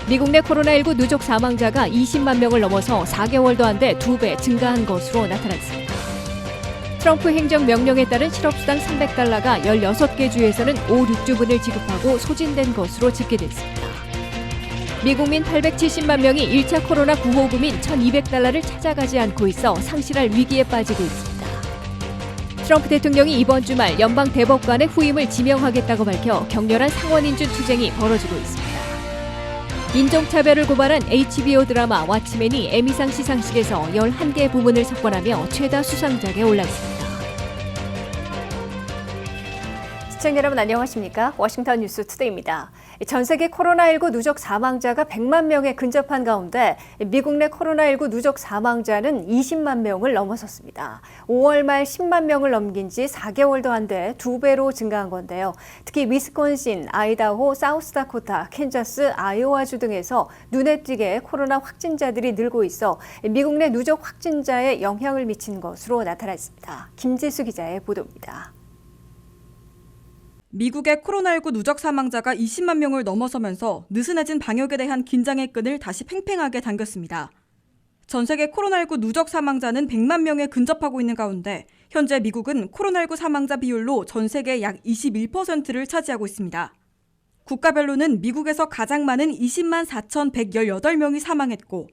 미국 내 코로나19 누적 사망자가 20만 명을 넘어서 4개월도 안 돼 2배 증가한 것으로 나타났습니다. 트럼프 행정명령에 따른 실업수당 $300가 16개 주에서는 5, 6주분을 지급하고 소진된 것으로 집계됐습니다. 미국민 870만 명이 1차 코로나 구호금인 $1,200를 찾아가지 않고 있어 상실할 위기에 빠지고 있습니다. 트럼프 대통령이 이번 주말 연방 대법관의 후임을 지명하겠다고 밝혀 격렬한 상원인준 투쟁이 벌어지고 있습니다. 인종차별을 고발한 HBO 드라마 왓치맨이 에미상 시상식에서 11개 부문을 석권하며 최다 수상작에 올랐습니다. 시청자 여러분 안녕하십니까? 워싱턴 뉴스 투데이입니다. 전 세계 코로나19 누적 사망자가 100만 명에 근접한 가운데 미국 내 코로나19 누적 사망자는 20만 명을 넘어섰습니다. 5월 말 10만 명을 넘긴 지 4개월도 안 돼 2배로 증가한 건데요. 특히 위스콘신, 아이다호, 사우스다코타, 캔자스, 아이오와주 등에서 눈에 띄게 코로나 확진자들이 늘고 있어 미국 내 누적 확진자에 영향을 미친 것으로 나타났습니다. 김지수 기자의 보도입니다. 미국의 코로나19 누적 사망자가 20만 명을 넘어서면서 느슨해진 방역에 대한 긴장의 끈을 다시 팽팽하게 당겼습니다. 전 세계 코로나19 누적 사망자는 100만 명에 근접하고 있는 가운데 현재 미국은 코로나19 사망자 비율로 전 세계 약 21%를 차지하고 있습니다. 국가별로는 미국에서 가장 많은 20만 4,118명이 사망했고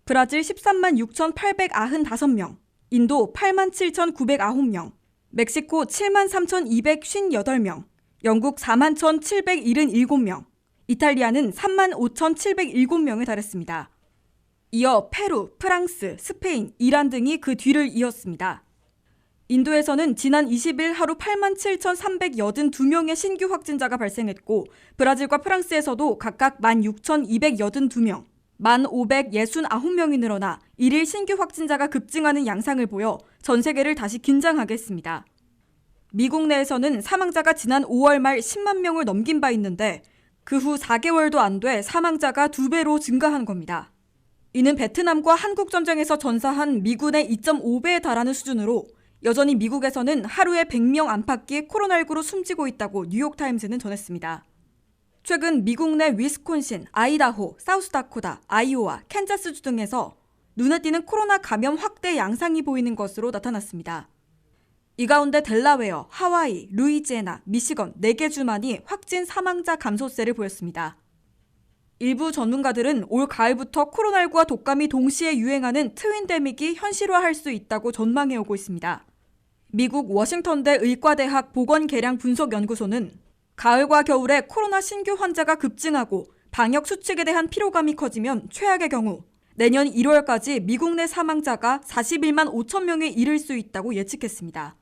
브라질 13만 6,895명, 인도 8만 7,909명, 멕시코 7만 3,258명, 영국 4만 1,777명, 이탈리아는 3만 5,707명에 달했습니다. 이어 페루, 프랑스, 스페인, 이란 등이 그 뒤를 이었습니다. 인도에서는 지난 20일 하루 8만 7,382명의 신규 확진자가 발생했고 브라질과 프랑스에서도 각각 16,282명, 1,569명이 늘어나 일일 신규 확진자가 급증하는 양상을 보여 전 세계를 다시 긴장하게 했습니다. 미국 내에서는 사망자가 지난 5월 말 10만 명을 넘긴 바 있는데 그 후 4개월도 안 돼 사망자가 2배로 증가한 겁니다. 이는 베트남과 한국 전쟁에서 전사한 미군의 2.5배에 달하는 수준으로 여전히 미국에서는 하루에 100명 안팎이 코로나19로 숨지고 있다고 뉴욕타임즈는 전했습니다. 최근 미국 내 위스콘신, 아이다호, 사우스다코타, 아이오와, 캔자스주 등에서 눈에 띄는 코로나 감염 확대 양상이 보이는 것으로 나타났습니다. 이 가운데 델라웨어, 하와이, 루이지애나, 미시건 4개 주만이 확진 사망자 감소세를 보였습니다. 일부 전문가들은 올 가을부터 코로나19와 독감이 동시에 유행하는 트윈데믹이 현실화할 수 있다고 전망해오고 있습니다. 미국 워싱턴대 의과대학 보건계량분석연구소는 가을과 겨울에 코로나 신규 환자가 급증하고 방역 수칙에 대한 피로감이 커지면 최악의 경우 내년 1월까지 미국 내 사망자가 41만 5천 명에 이를 수 있다고 예측했습니다.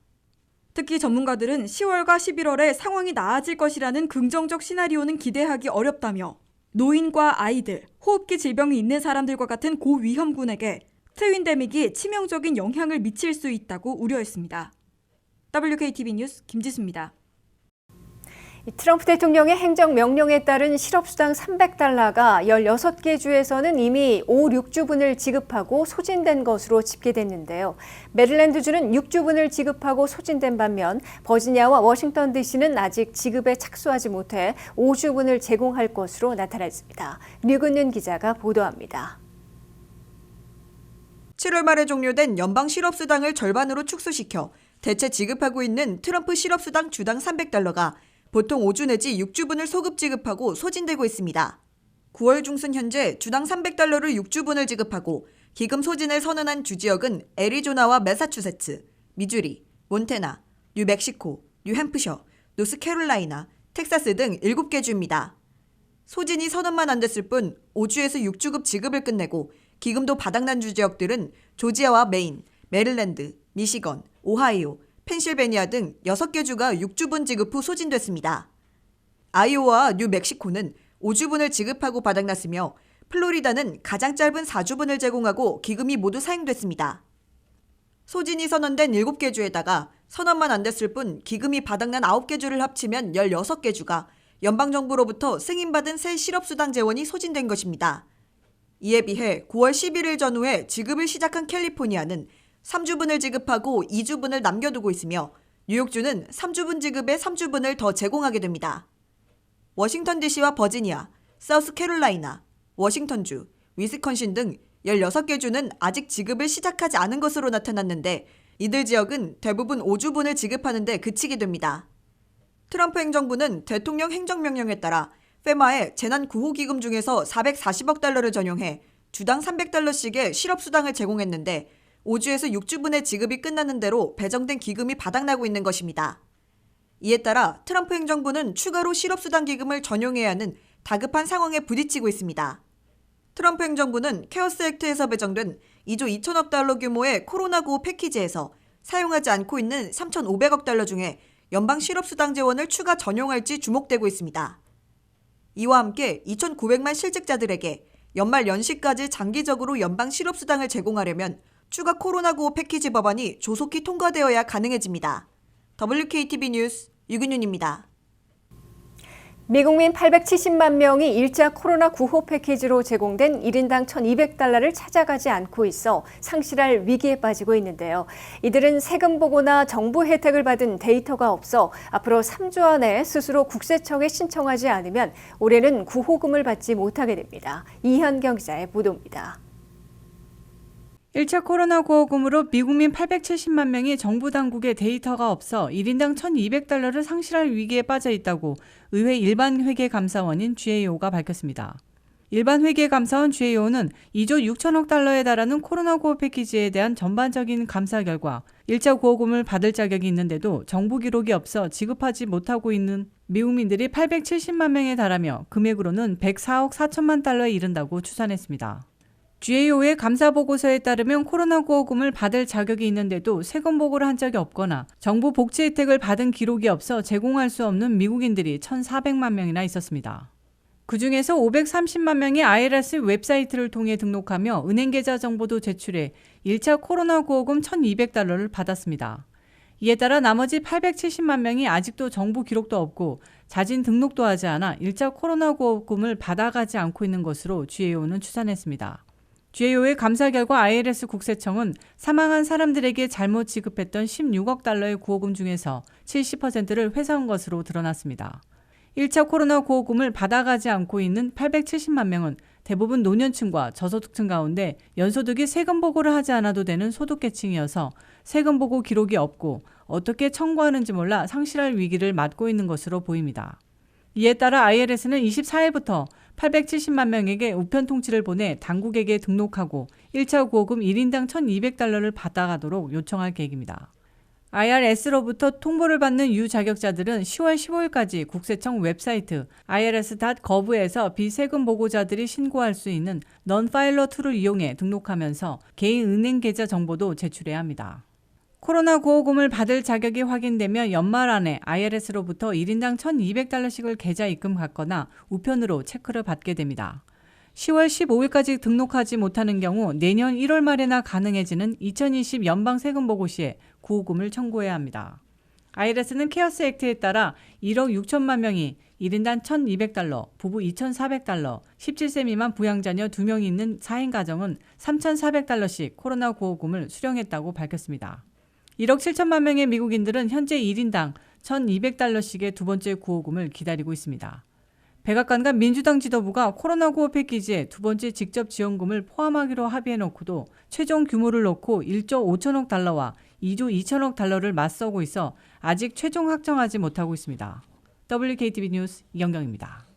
특히 전문가들은 10월과 11월에 상황이 나아질 것이라는 긍정적 시나리오는 기대하기 어렵다며 노인과 아이들, 호흡기 질병이 있는 사람들과 같은 고위험군에게 트윈데믹이 치명적인 영향을 미칠 수 있다고 우려했습니다. WKTV 뉴스 김지수입니다. 트럼프 대통령의 행정명령에 따른 실업수당 $300가 16개 주에서는 이미 5, 6주분을 지급하고 소진된 것으로 집계됐는데요. 메릴랜드주는 6주분을 지급하고 소진된 반면 버지니아와 워싱턴 DC는 아직 지급에 착수하지 못해 5주분을 제공할 것으로 나타났습니다. 류근윤 기자가 보도합니다. 7월 말에 종료된 연방 실업수당을 절반으로 축소시켜 대체 지급하고 있는 트럼프 실업수당 주당 $300가 보통 5주 내지 6주분을 소급 지급하고 소진되고 있습니다. 9월 중순 현재 주당 $300를 6주분을 지급하고 기금 소진을 선언한 주지역은 애리조나와 매사추세츠, 미주리, 몬태나, 뉴멕시코, 뉴햄프셔, 노스캐롤라이나, 텍사스 등 7개 주입니다. 소진이 선언만 안 됐을 뿐 5주에서 6주급 지급을 끝내고 기금도 바닥난 주지역들은 조지아와 메인, 메릴랜드, 미시건, 오하이오, 펜실베니아 등 6개 주가 6주분 지급 후 소진됐습니다. 아이오와와 뉴멕시코는 5주분을 지급하고 바닥났으며 플로리다는 가장 짧은 4주분을 제공하고 기금이 모두 사용됐습니다. 소진이 선언된 7개 주에다가 선언만 안 됐을 뿐 기금이 바닥난 9개 주를 합치면 16개 주가 연방정부로부터 승인받은 새 실업수당 재원이 소진된 것입니다. 이에 비해 9월 11일 전후에 지급을 시작한 캘리포니아는 3주분을 지급하고 2주분을 남겨두고 있으며 뉴욕주는 3주분 지급에 3주분을 더 제공하게 됩니다. 워싱턴 DC와 버지니아, 사우스캐롤라이나, 워싱턴주, 위스콘신 등 16개 주는 아직 지급을 시작하지 않은 것으로 나타났는데 이들 지역은 대부분 5주분을 지급하는 데 그치게 됩니다. 트럼프 행정부는 대통령 행정명령에 따라 페마의 재난구호기금 중에서 440억 달러를 전용해 주당 300달러씩의 실업수당을 제공했는데 5주에서 6주분의 지급이 끝나는 대로 배정된 기금이 바닥나고 있는 것입니다. 이에 따라 트럼프 행정부는 추가로 실업수당 기금을 전용해야 하는 다급한 상황에 부딪히고 있습니다. 트럼프 행정부는 케어스 액트에서 배정된 2조 2천억 달러 규모의 코로나 구호 패키지에서 사용하지 않고 있는 3,500억 달러 중에 연방 실업수당 재원을 추가 전용할지 주목되고 있습니다. 이와 함께 2,900만 실직자들에게 연말 연시까지 장기적으로 연방 실업수당을 제공하려면 추가 코로나 구호 패키지 법안이 조속히 통과되어야 가능해집니다. WKTV 뉴스 유근윤입니다. 미국민 870만 명이 일자 코로나 구호 패키지로 제공된 1인당 1,200달러를 찾아가지 않고 있어 상실할 위기에 빠지고 있는데요. 이들은 세금 보고나 정부 혜택을 받은 데이터가 없어 앞으로 3주 안에 스스로 국세청에 신청하지 않으면 올해는 구호금을 받지 못하게 됩니다. 이현경 기자의 보도입니다. 1차 코로나 구호금으로 미국민 870만 명이 정부 당국의 데이터가 없어 1인당 1,200달러를 상실할 위기에 빠져 있다고 의회 일반회계감사원인 GAO가 밝혔습니다. 일반회계감사원 GAO는 2조 6천억 달러에 달하는 코로나 구호 패키지에 대한 전반적인 감사 결과 1차 구호금을 받을 자격이 있는데도 정부 기록이 없어 지급하지 못하고 있는 미국민들이 870만 명에 달하며 금액으로는 104억 4천만 달러에 이른다고 추산했습니다. GAO의 감사보고서에 따르면 코로나 구호금을 받을 자격이 있는데도 세금 보고를 한 적이 없거나 정부 복지 혜택을 받은 기록이 없어 제공할 수 없는 미국인들이 1,400만 명이나 있었습니다. 그중에서 530만 명이 IRS 웹사이트를 통해 등록하며 은행 계좌 정보도 제출해 1차 코로나 구호금 1,200달러를 받았습니다. 이에 따라 나머지 870만 명이 아직도 정부 기록도 없고 자진 등록도 하지 않아 1차 코로나 구호금을 받아가지 않고 있는 것으로 GAO는 추산했습니다. GAO의 감사 결과 IRS 국세청은 사망한 사람들에게 잘못 지급했던 16억 달러의 구호금 중에서 70%를 회수한 것으로 드러났습니다. 1차 코로나 구호금을 받아가지 않고 있는 870만 명은 대부분 노년층과 저소득층 가운데 연소득이 세금 보고를 하지 않아도 되는 소득계층이어서 세금 보고 기록이 없고 어떻게 청구하는지 몰라 상실할 위기를 맞고 있는 것으로 보입니다. 이에 따라 IRS는 24일부터 870만 명에게 우편 통지를 보내 당국에게 등록하고 1차 구호금 1인당 1,200달러를 받아가도록 요청할 계획입니다. IRS로부터 통보를 받는 유자격자들은 10월 15일까지 국세청 웹사이트 irs.gov에서 비세금 보고자들이 신고할 수 있는 넌파일러 툴을 이용해 등록하면서 개인 은행 계좌 정보도 제출해야 합니다. 코로나 구호금을 받을 자격이 확인되면 연말 안에 IRS로부터 1인당 1,200달러씩을 계좌 입금받거나 우편으로 체크를 받게 됩니다. 10월 15일까지 등록하지 못하는 경우 내년 1월 말에나 가능해지는 2020 연방 세금 보고 시에 구호금을 청구해야 합니다. IRS는 케어스 액트에 따라 1억 6천만 명이 1인당 1,200달러, 부부 2,400달러, 17세 미만 부양자녀 2명이 있는 4인 가정은 3,400달러씩 코로나 구호금을 수령했다고 밝혔습니다. 1억 7천만 명의 미국인들은 현재 1인당 1,200달러씩의 두 번째 구호금을 기다리고 있습니다. 백악관과 민주당 지도부가 코로나 구호 패키지에 두 번째 직접 지원금을 포함하기로 합의해놓고도 최종 규모를 놓고 1조 5천억 달러와 2조 2천억 달러를 맞서고 있어 아직 최종 확정하지 못하고 있습니다. WKTV 뉴스 이경경입니다.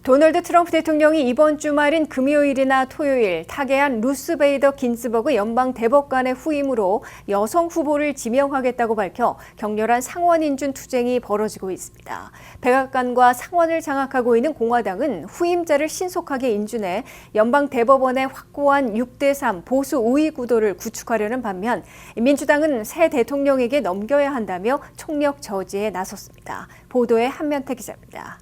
도널드 트럼프 대통령이 이번 주말인 금요일이나 토요일 타계한 루스 베이더 긴스버그 연방 대법관의 후임으로 여성 후보를 지명하겠다고 밝혀 격렬한 상원 인준 투쟁이 벌어지고 있습니다. 백악관과 상원을 장악하고 있는 공화당은 후임자를 신속하게 인준해 연방 대법원의 확고한 6대3 보수 우위 구도를 구축하려는 반면 민주당은 새 대통령에게 넘겨야 한다며 총력 저지에 나섰습니다. 보도에 한면태 기자입니다.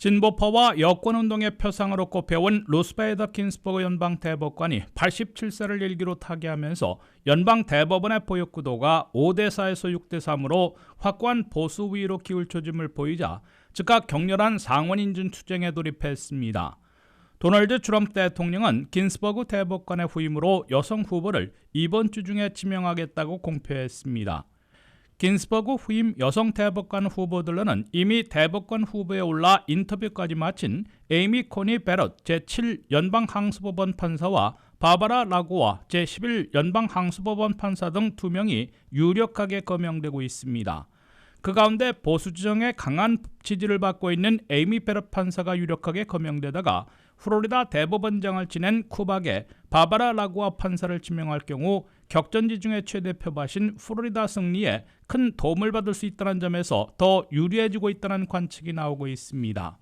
진보파와 여권운동의 표상으로 꼽혀온 루스 베이더 긴스버그 연방 대법관이 87세를 일기로 타계하면서 연방 대법원의 보역 구도가 5대4에서 6대3으로 확고한 보수 우위로 기울 조짐을 보이자 즉각 격렬한 상원 인준 투쟁에 돌입했습니다. 도널드 트럼프 대통령은 긴스버그 대법관의 후임으로 여성 후보를 이번 주 중에 지명하겠다고 공표했습니다. 긴스버그 후임 여성 대법관 후보들로는 이미 대법관 후보에 올라 인터뷰까지 마친 에이미 코니 베럿 제7연방항소법원 판사와 바바라 라고와 제11연방항소법원 판사 등 2명이 유력하게 거명되고 있습니다. 그 가운데 보수 지정에 강한 지지를 받고 있는 에이미 베럿 판사가 유력하게 거명되다가 플로리다 대법원장을 지낸 쿠박의 바바라 라고아 판사를 지명할 경우 격전지 중에 최대 표밭인 플로리다 승리에 큰 도움을 받을 수 있다는 점에서 더 유리해지고 있다는 관측이 나오고 있습니다.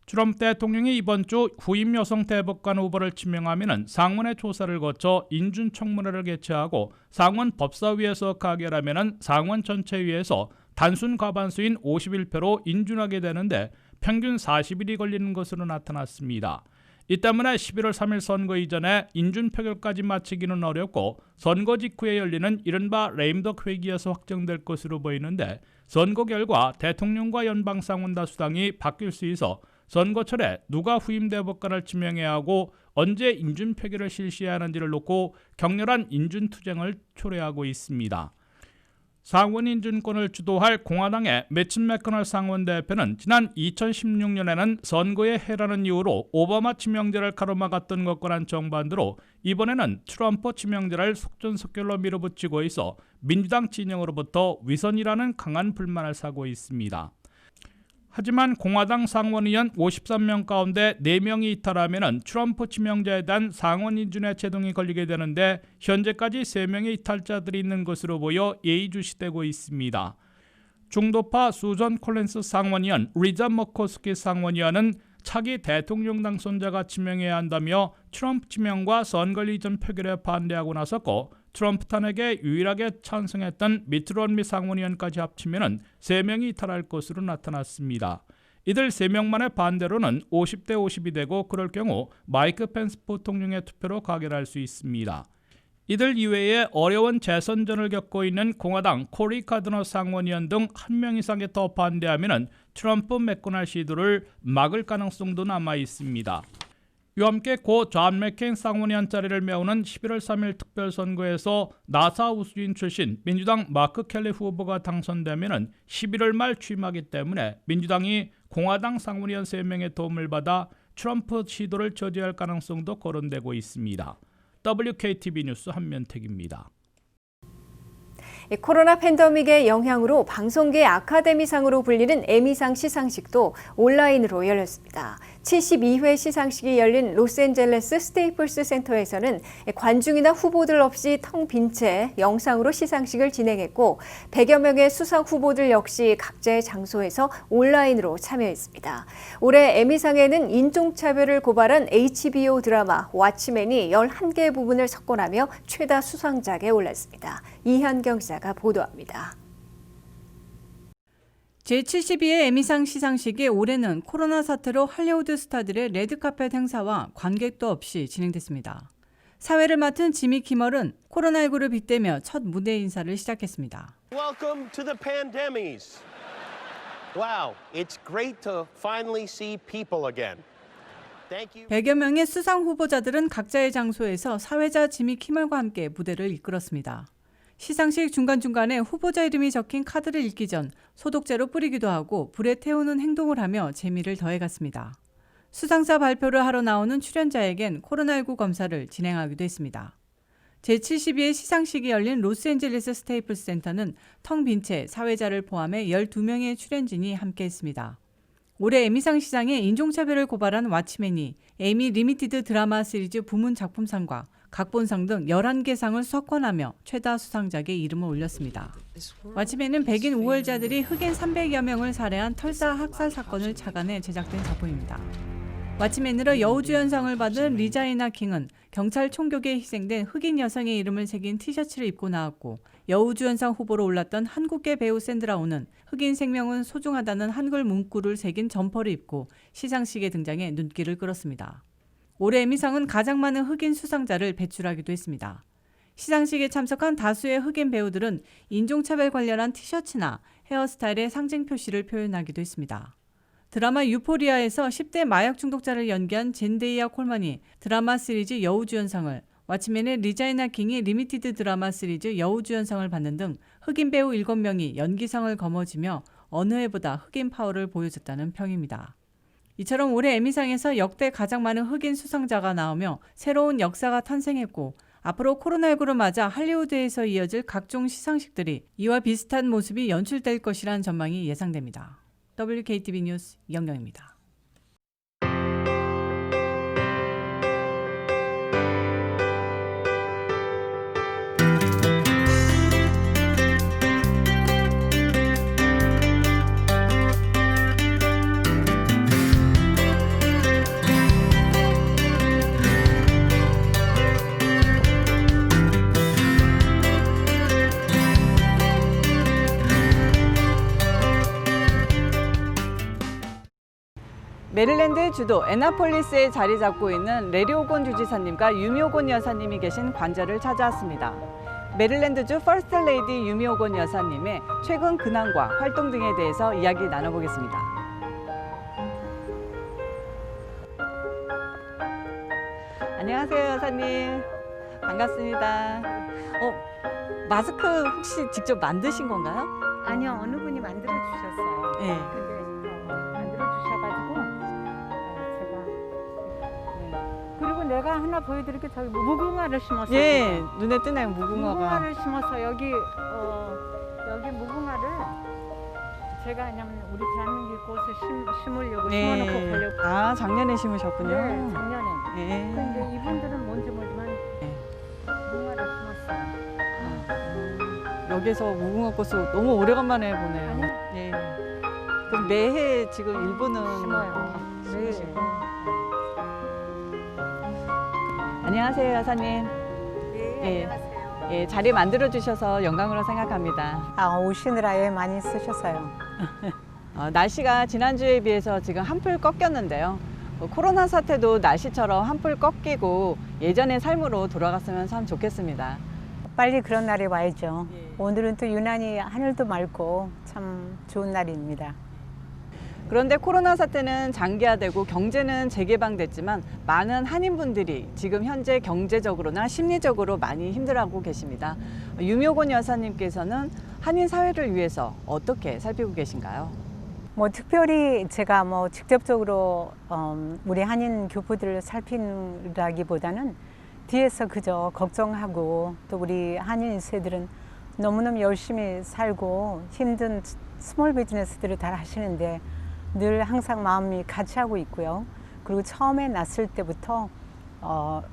트럼프 대통령이 이번 주 후임 여성 대법관 후보를 지명하면 상원의 조사를 거쳐 인준청문회를 개최하고 상원 법사위에서 가결하면 상원 전체위에서 단순 과반수인 51표로 인준하게 되는데 평균 40일이 걸리는 것으로 나타났습니다. 이 때문에 11월 3일 선거 이전에 인준 표결까지 마치기는 어렵고 선거 직후에 열리는 이른바 레임덕 회기에서 확정될 것으로 보이는데 선거 결과 대통령과 연방상원 다수당이 바뀔 수 있어 선거철에 누가 후임 대법관을 지명해야 하고 언제 인준 표결을 실시해야 하는지를 놓고 격렬한 인준 투쟁을 초래하고 있습니다. 상원 인준권을 주도할 공화당의 매치 맥커널 상원 대표는 지난 2016년에는 선거에 해라는 이유로 오바마 지명제를 가로막았던 것과는 정반대로 이번에는 트럼프 지명제를 속전속결로 밀어붙이고 있어 민주당 진영으로부터 위선이라는 강한 불만을 사고 있습니다. 하지만 공화당 상원의원 53명 가운데 4명이 이탈하면 트럼프 지명자에 대한 상원 인준의 제동이 걸리게 되는데 현재까지 3명의 이탈자들이 있는 것으로 보여 예의주시되고 있습니다. 중도파 수전 콜린스 상원의원, 리자 머코스키 상원의원은 차기 대통령 당선자가 지명해야 한다며 트럼프 지명과 선거 이전 표결에 반대하고 나섰고 트럼프 탄핵에 유일하게 찬성했던 미트 롬니 상원의원까지 합치면 3명이 이탈할 것으로 나타났습니다. 이들 3명만의 반대로는 50대 50이 되고 그럴 경우 마이크 펜스 부통령의 투표로 가결할 수 있습니다. 이들 이외에 어려운 재선전을 겪고 있는 공화당 코리 카드너 상원의원 등 1명 이상이 더 반대하면 트럼프 메커널 시도를 막을 가능성도 남아 있습니다. 이와 함께 고 존 맥케인 상원의원 자리를 메우는 11월 3일 특별선거에서 나사 우수인 출신 민주당 마크 켈리 후보가 당선되면 11월 말 취임하기 때문에 민주당이 공화당 상원의원 3명의 도움을 받아 트럼프 시도를 저지할 가능성도 거론되고 있습니다. WKTV 뉴스 한면택입니다. 코로나 팬데믹의 영향으로 방송계 아카데미상으로 불리는 에미상 시상식도 온라인으로 열렸습니다. 72회 시상식이 열린 로스앤젤레스 스테이플스 센터에서는 관중이나 후보들 없이 텅 빈 채 영상으로 시상식을 진행했고 100여 명의 수상 후보들 역시 각자의 장소에서 온라인으로 참여했습니다. 올해 에미상에는 인종차별을 고발한 HBO 드라마 왓치맨이 11개 부분을 석권하며 최다 수상작에 올랐습니다. 이현경 기자가 보도합니다. 제72회 에미상 시상식이 올해는 코로나 사태로 할리우드 스타들의 레드카펫 행사와 관객도 없이 진행됐습니다. 사회를 맡은 지미 키멀은 코로나19를 빗대며 첫 무대 인사를 시작했습니다. Welcome to the pandemies. Wow, it's great to finally see people again. Thank you. 100여 명의 수상 후보자들은 각자의 장소에서 사회자 지미 키멀과 함께 무대를 이끌었습니다. 시상식 중간중간에 후보자 이름이 적힌 카드를 읽기 전 소독제로 뿌리기도 하고 불에 태우는 행동을 하며 재미를 더해갔습니다. 수상자 발표를 하러 나오는 출연자에겐 코로나19 검사를 진행하기도 했습니다. 제72회 시상식이 열린 로스앤젤레스 스테이플스 센터는 텅 빈 채 사회자를 포함해 12명의 출연진이 함께했습니다. 올해 에미상 시상에 인종차별을 고발한 왓치맨이 에미 리미티드 드라마 시리즈 부문 작품상과 각본상 등 11개 상을 석권하며 최다 수상작에 이름을 올렸습니다. 왓치맨은 백인 우월자들이 흑인 300여 명을 살해한 털사 학살 사건을 착안해 제작된 작품입니다. 왓치맨으로 여우주연상을 받은 리자이나 킹은 경찰 총격에 희생된 흑인 여성의 이름을 새긴 티셔츠를 입고 나왔고 여우주연상 후보로 올랐던 한국계 배우 샌드라 오는 흑인 생명은 소중하다는 한글 문구를 새긴 점퍼를 입고 시상식에 등장해 눈길을 끌었습니다. 올해 에미상은 가장 많은 흑인 수상자를 배출하기도 했습니다. 시상식에 참석한 다수의 흑인 배우들은 인종차별 관련한 티셔츠나 헤어스타일의 상징 표시를 표현하기도 했습니다. 드라마 유포리아에서 10대 마약 중독자를 연기한 젠데이아 콜만이 드라마 시리즈 여우주연상을, 왓츠맨의 리자이나 킹이 리미티드 드라마 시리즈 여우주연상을 받는 등 흑인 배우 7명이 연기상을 거머쥐며 어느 해보다 흑인 파워를 보여줬다는 평입니다. 이처럼 올해 에미상에서 역대 가장 많은 흑인 수상자가 나오며 새로운 역사가 탄생했고 앞으로 코로나19를 맞아 할리우드에서 이어질 각종 시상식들이 이와 비슷한 모습이 연출될 것이란 전망이 예상됩니다. WKTV 뉴스 이영경입니다. 메릴랜드의 주도 애나폴리스에 자리 잡고 있는 레리 오건 주지사님과 유미 오건 여사님이 계신 관저를 찾아왔습니다. 메릴랜드주 퍼스트 레이디 유미 오건 여사님의 최근 근황과 활동 등에 대해서 이야기 나눠보겠습니다. 안녕하세요, 여사님. 반갑습니다. 마스크 혹시 직접 만드신 건가요? 아니요, 어느 분이 만들어 주셨어요. 네. 근데 만들어 주셔가지고 제가 그리고 내가 하나 보여드릴게. 저기 무궁화를 심었어요. 예, 눈에 띄네요, 무궁화가. 무궁화를 심어서 여기 무궁화를 제가 왜냐면 우리 대한민국 꽃을 심으려고 심어놓고 가려고. 아, 작년에 심으셨군요. 네, 작년에. 예. 근데 이분들은 뭔지 모르지만 무궁화를 심었어요. 여기서 무궁화 꽃을 너무 오래간만에 보네요. 예. 그럼 매해 지금 일본은 심어요. 네. 심으시고. 안녕하세요, 여사님. 네, 예. 안녕하세요. 예, 자리 만들어 주셔서 영광으로 생각합니다. 오시느라 애 많이 쓰셨어요. 날씨가 지난주에 비해서 지금 한풀 꺾였는데요. 코로나 사태도 날씨처럼 한풀 꺾이고 예전의 삶으로 돌아갔으면 참 좋겠습니다. 빨리 그런 날이 와야죠. 예. 오늘은 또 유난히 하늘도 맑고 참 좋은 날입니다. 그런데 코로나 사태는 장기화되고 경제는 재개방됐지만 많은 한인분들이 지금 현재 경제적으로나 심리적으로 많이 힘들어하고 계십니다. 유미오건 여사님께서는 한인 사회를 위해서 어떻게 살피고 계신가요? 특별히 제가 직접적으로 우리 한인 교포들을 살피라기보다는 뒤에서 그저 걱정하고 또 우리 한인 세들은 너무너무 열심히 살고 힘든 스몰 비즈니스들을 다 하시는데 늘 항상 마음이 같이 하고 있고요. 그리고 처음에 났을 때부터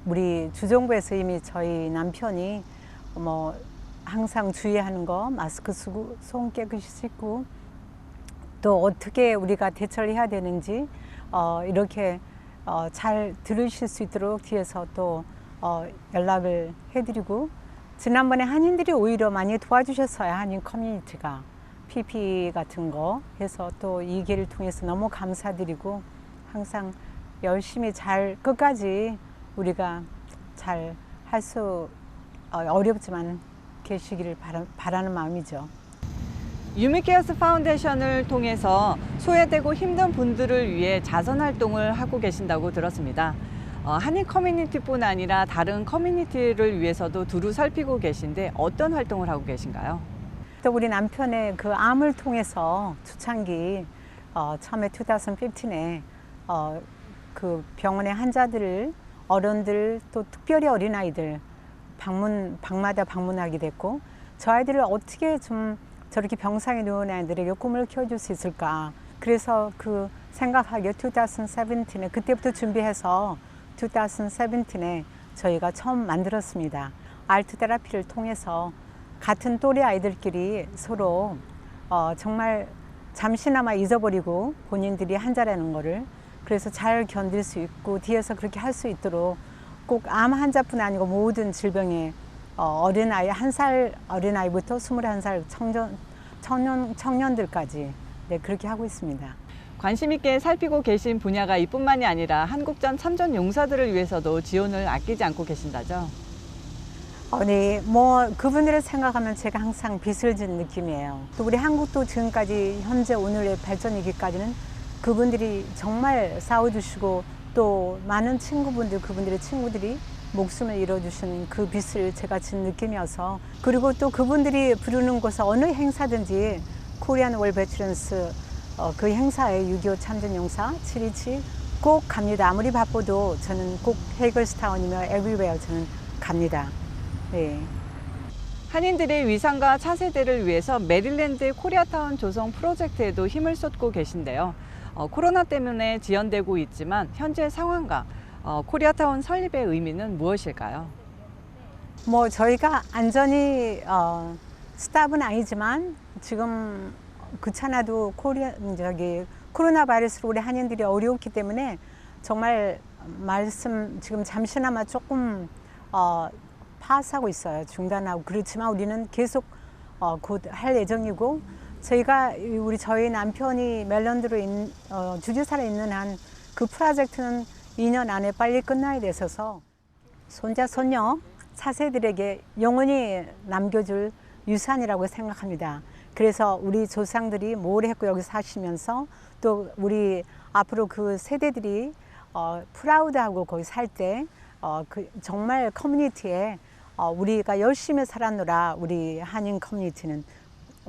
우리 주정부에서 이미 저희 남편이 항상 주의하는 거 마스크 쓰고 손 깨끗이 씻고 또 어떻게 우리가 대처를 해야 되는지 이렇게 잘 들으실 수 있도록 뒤에서 또 연락을 해드리고 지난번에 한인들이 오히려 많이 도와주셨어요. 한인 커뮤니티가 PP 같은 거 해서 또 이 기회를 통해서 너무 감사드리고 항상 열심히 잘 끝까지 우리가 잘 할 수 어렵지만 계시기를 바라는 마음이죠. 유미케어스 파운데이션을 통해서 소외되고 힘든 분들을 위해 자선 활동을 하고 계신다고 들었습니다. 한인 커뮤니티뿐 아니라 다른 커뮤니티를 위해서도 두루 살피고 계신데 어떤 활동을 하고 계신가요? 또 우리 남편의 그 암을 통해서 초창기 처음에 2015에 그 병원의 환자들을 어른들 또 특별히 어린아이들 방마다 방문하게 됐고 저 아이들을 어떻게 좀 저렇게 병상에 누운 아이들에게 꿈을 키워줄 수 있을까. 그래서 그 생각하기에 2017에 그때부터 준비해서 2017에 저희가 처음 만들었습니다. 아트 테라피를 통해서 같은 또래 아이들끼리 서로 정말 잠시나마 잊어버리고 본인들이 환자라는 거를 그래서 잘 견딜 수 있고 뒤에서 그렇게 할 수 있도록 꼭 암 환자뿐 아니고 모든 질병에 어린아이 1살 어린아이부터 21살 청년들까지 그렇게 하고 있습니다. 관심 있게 살피고 계신 분야가 이뿐만이 아니라 한국전 참전 용사들을 위해서도 지원을 아끼지 않고 계신다죠? 네, 그분들을 생각하면 제가 항상 빚을 진 느낌이에요. 또 우리 한국도 지금까지 현재 오늘의 발전이기까지는 그분들이 정말 싸워주시고 또 많은 친구분들, 그분들의 친구들이 목숨을 잃어주신 그 빛을 제가 지금 느끼면서, 그리고 또 그분들이 부르는 곳에 어느 행사든지 코리안 월 베트런스 그 행사에 6.25 참전용사 7.27 꼭 갑니다. 아무리 바빠도 저는 꼭 헤이글스타운이며 에브리웨어 저는 갑니다. 네. 한인들의 위상과 차세대를 위해서 메릴랜드 코리아타운 조성 프로젝트에도 힘을 쏟고 계신데요. 코로나 때문에 지연되고 있지만 현재 상황과 코리아타운 설립의 의미는 무엇일까요? 뭐 저희가 안전히 스탑은 아니지만 지금 그렇잖아도 코로나 바이러스로 우리 한인들이 어려웠기 때문에 정말 지금 잠시나마 조금 파스하고 있어요. 중단하고. 그렇지만 우리는 계속 곧 할 예정이고, 저희 남편이 멜랜드로 주지사로 있는 한 그 프로젝트는 2년 안에 빨리 끝나야 돼서 손자 손녀 차세들에게 영원히 남겨줄 유산이라고 생각합니다. 그래서 우리 조상들이 뭘 했고 여기 사시면서 또 우리 앞으로 그 세대들이 프라우드하고 거기 살 때 정말 커뮤니티에 우리가 열심히 살았노라, 우리 한인 커뮤니티는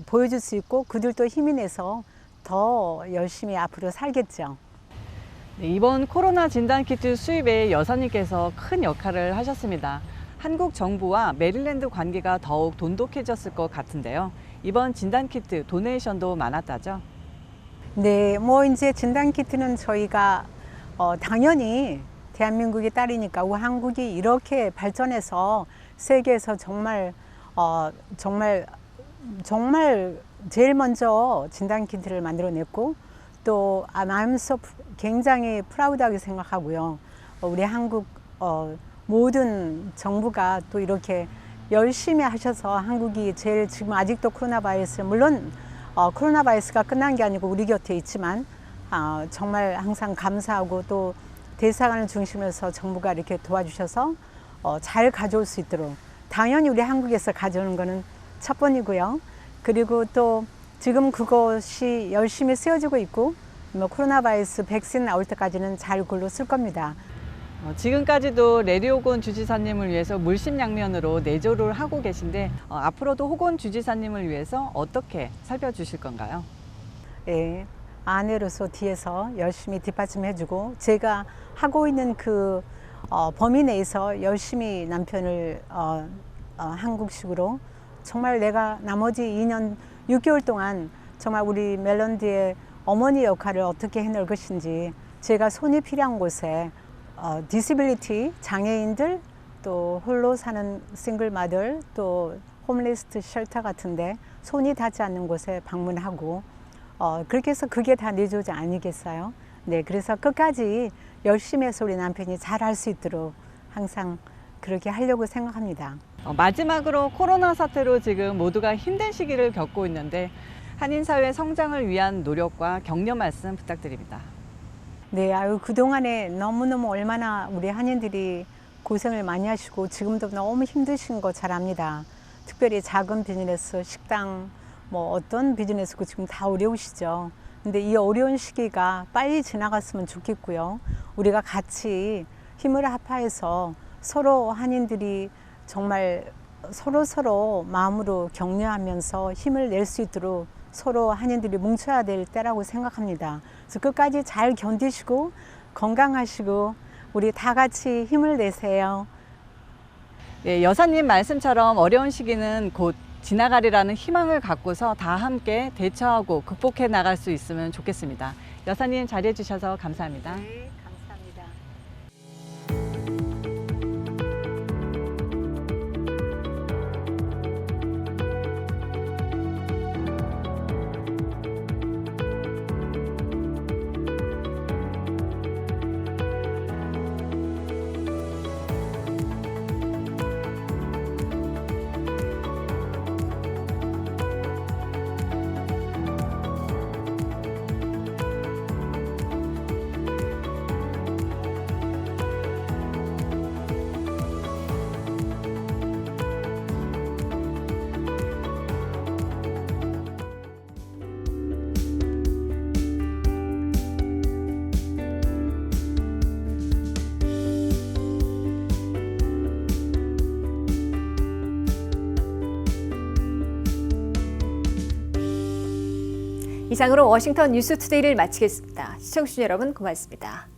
보여줄 수 있고 그들도 힘이 내서 더 열심히 앞으로 살겠죠. 네, 이번 코로나 진단키트 수입에 여사님께서 큰 역할을 하셨습니다. 한국 정부와 메릴랜드 관계가 더욱 돈독해졌을 것 같은데요. 이번 진단키트 도네이션도 많았다죠? 네, 뭐 이제 진단키트는 저희가 당연히 대한민국의 딸이니까 한국이 이렇게 발전해서 세계에서 정말 제일 먼저 진단키트를 만들어냈고, 또 I'm so 굉장히 프라우드하게 생각하고요. 우리 한국 모든 정부가 또 이렇게 열심히 하셔서 한국이 제일 지금 아직도 코로나 바이러스, 물론 코로나 바이러스가 끝난 게 아니고 우리 곁에 있지만 정말 항상 감사하고, 또 대사관을 중심으로 해서 정부가 이렇게 도와주셔서 잘 가져올 수 있도록, 당연히 우리 한국에서 가져오는 거는 첫 번이고요. 그리고 또 지금 그것이 열심히 쓰여지고 있고, 뭐 코로나 바이러스 백신 나올 때까지는 잘 글로 쓸 겁니다. 지금까지도 레리 호건 주지사님을 위해서 물심양면으로 내조를 하고 계신데 앞으로도 호건 주지사님을 위해서 어떻게 살펴주실 건가요? 예, 아내로서 뒤에서 열심히 뒷받침해주고, 제가 하고 있는 그 범위 내에서 열심히 남편을 한국식으로 정말 내가 나머지 2년 6개월 동안 정말 우리 멜랜드의 어머니 역할을 어떻게 해낼 것인지, 제가 손이 필요한 곳에 디스빌리티 장애인들, 또 홀로 사는 싱글 마들, 또 홈리스트 쉘터 같은데 손이 닿지 않는 곳에 방문하고, 그렇게 해서 그게 다 내 조지 아니겠어요? 네, 그래서 끝까지 열심히 해서 우리 남편이 잘할 수 있도록 항상 그렇게 하려고 생각합니다. 마지막으로 코로나 사태로 지금 모두가 힘든 시기를 겪고 있는데 한인사회 성장을 위한 노력과 격려 말씀 부탁드립니다. 네, 그동안에 너무너무 얼마나 우리 한인들이 고생을 많이 하시고 지금도 너무 힘드신 거 잘 압니다. 특별히 작은 비즈니스, 식당, 뭐 어떤 비즈니스고 지금 다 어려우시죠. 근데 이 어려운 시기가 빨리 지나갔으면 좋겠고요. 우리가 같이 힘을 합해서 서로 한인들이 정말 서로 마음으로 격려하면서 힘을 낼 수 있도록 서로 한인들이 뭉쳐야 될 때라고 생각합니다. 그래서 끝까지 잘 견디시고 건강하시고 우리 다 같이 힘을 내세요. 네, 여사님 말씀처럼 어려운 시기는 곧 지나가리라는 희망을 갖고서 다 함께 대처하고 극복해 나갈 수 있으면 좋겠습니다. 여사님 자리해 주셔서 감사합니다. 네. 이상으로 워싱턴 뉴스투데이를 마치겠습니다. 시청해주신 여러분 고맙습니다.